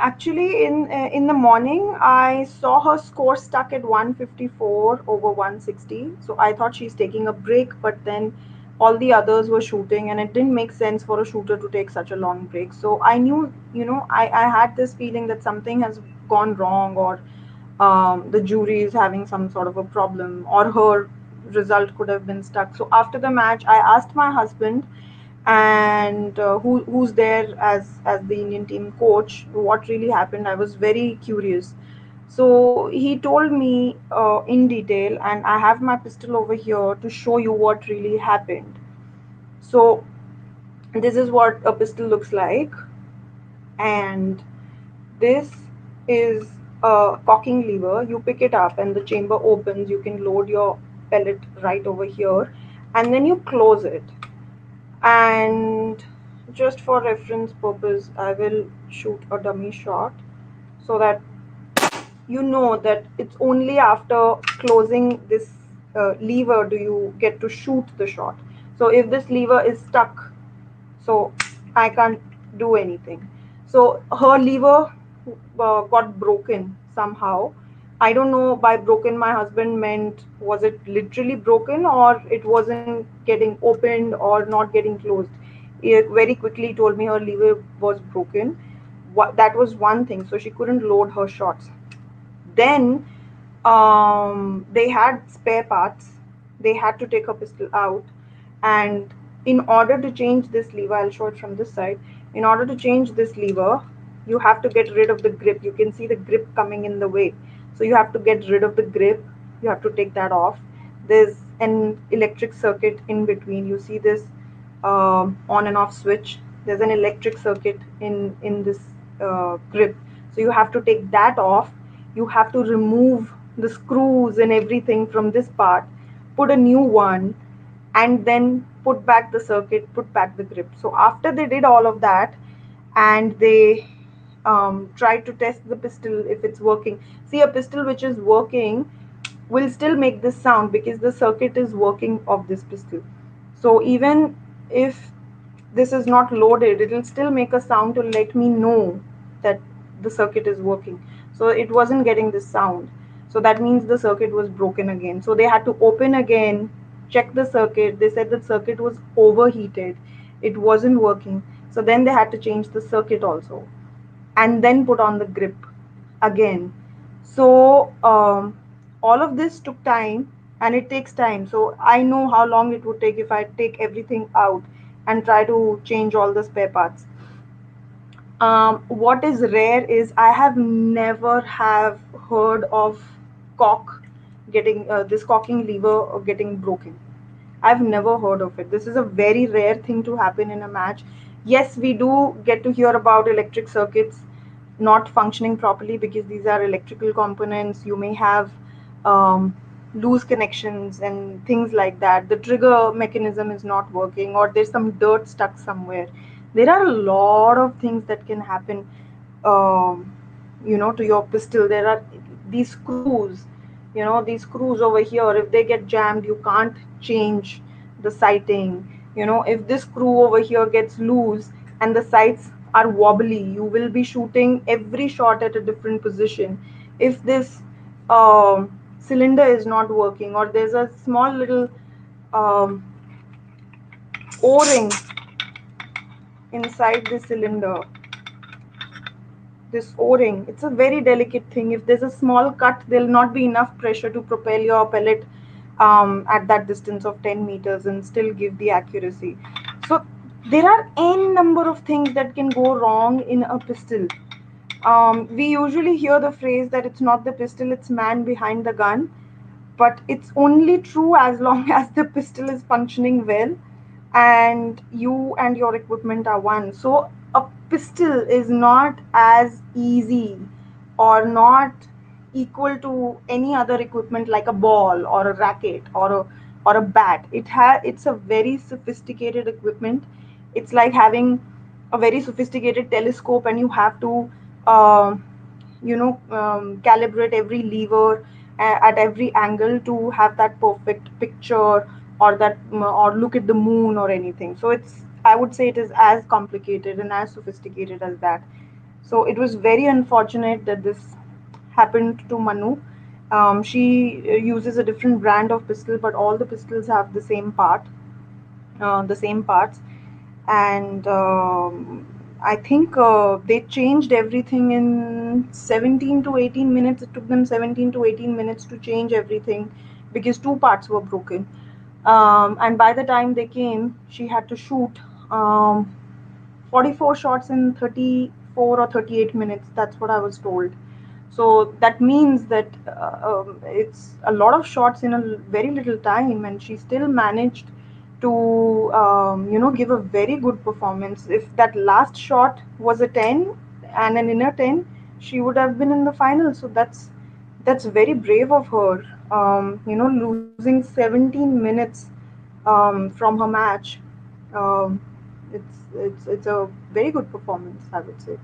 Actually, in the morning, I saw her score stuck at 154 over 160. So I thought she's taking a break, but then all the others were shooting, and it didn't make sense for a shooter to take such a long break. So I knew, I had this feeling that something has gone wrong, or the jury is having some sort of a problem, or her result could have been stuck. So after the match, I asked my husband, and who's there as the Indian team coach, what really happened. I was very curious. So he told me in detail, and I have my pistol over here to show you what really happened. So this is what a pistol looks like, and this is a cocking lever. You pick it up and the chamber opens. You can load your pellet right over here, and then you close it. And just for reference purpose, I will shoot a dummy shot so that you know that it's only after closing this lever do you get to shoot the shot. So if this lever is stuck, so I can't do anything. So her lever got broken somehow. I don't know, by broken my husband meant was it literally broken, or it wasn't getting opened or not getting closed. He very quickly told me her lever was broken. That was one thing. So she couldn't load her shots. Then they had spare parts. They had to take her pistol out, and in order to change this lever, I'll show it from this side. In order to change this lever, you have to get rid of the grip. You can see the grip coming in the way, so you have to get rid of the grip. You have to take that off. There's an electric circuit in between. You see this on and off switch. There's an electric circuit in this grip, so you have to take that off. You have to remove the screws and everything from this part, put a new one, and then put back the circuit, put back the grip. So after they did all of that, and they tried to test the pistol if it's working. See, a pistol which is working will still make this sound because the circuit is working of this pistol. So even if this is not loaded, it will still make a sound to let me know that the circuit is working. So it wasn't getting this sound. So that means the circuit was broken again. So they had to open again, check the circuit. They said the circuit was overheated. It wasn't working. So then they had to change the circuit also, and then put on the grip again. So all of this took time, and it takes time. So I know how long it would take if I take everything out and try to change all the spare parts. What is rare is I have never have heard of cock getting this cocking lever getting broken. I've never heard of it. This is a very rare thing to happen in a match. Yes, we do get to hear about electric circuits not functioning properly because these are electrical components. You may have um, loose connections and things like that. The trigger mechanism is not working, or there's some dirt stuck somewhere. There are a lot of things that can happen, to your pistol. There are these screws, these screws over here. If they get jammed, you can't change the sighting. If this screw over here gets loose and the sights are wobbly, you will be shooting every shot at a different position. If this cylinder is not working, or there's a small little um, o-ring inside the cylinder, this o-ring, it's a very delicate thing. If there's a small cut, there'll not be enough pressure to propel your pellet at that distance of 10 meters and still give the accuracy. So there are n number of things that can go wrong in a pistol. We usually hear the phrase that it's not the pistol, it's man behind the gun, but it's only true as long as the pistol is functioning well and you and your equipment are one. So a pistol is not as easy or not equal to any other equipment like a ball or a racket or a bat. It's a very sophisticated equipment. It's like having a very sophisticated telescope, and you have to uh, calibrate every lever at every angle to have that perfect picture, or that or look at the moon or anything. So it's, I would say, it is as complicated and as sophisticated as that. So it was very unfortunate that this happened to Manu. She uses a different brand of pistol, but all the pistols have the same parts, and I think they changed everything in 17 to 18 minutes. It took them 17 to 18 minutes to change everything because two parts were broken. And by the time they came, she had to shoot 44 shots in 34 or 38 minutes. That's what I was told. So that means that it's a lot of shots in a very little time, and she still managed to give a very good performance. If that last shot was a 10 and an inner 10, she would have been in the final. So that's very brave of her. Losing 17 minutes from her match. Um, it's a very good performance, I would say.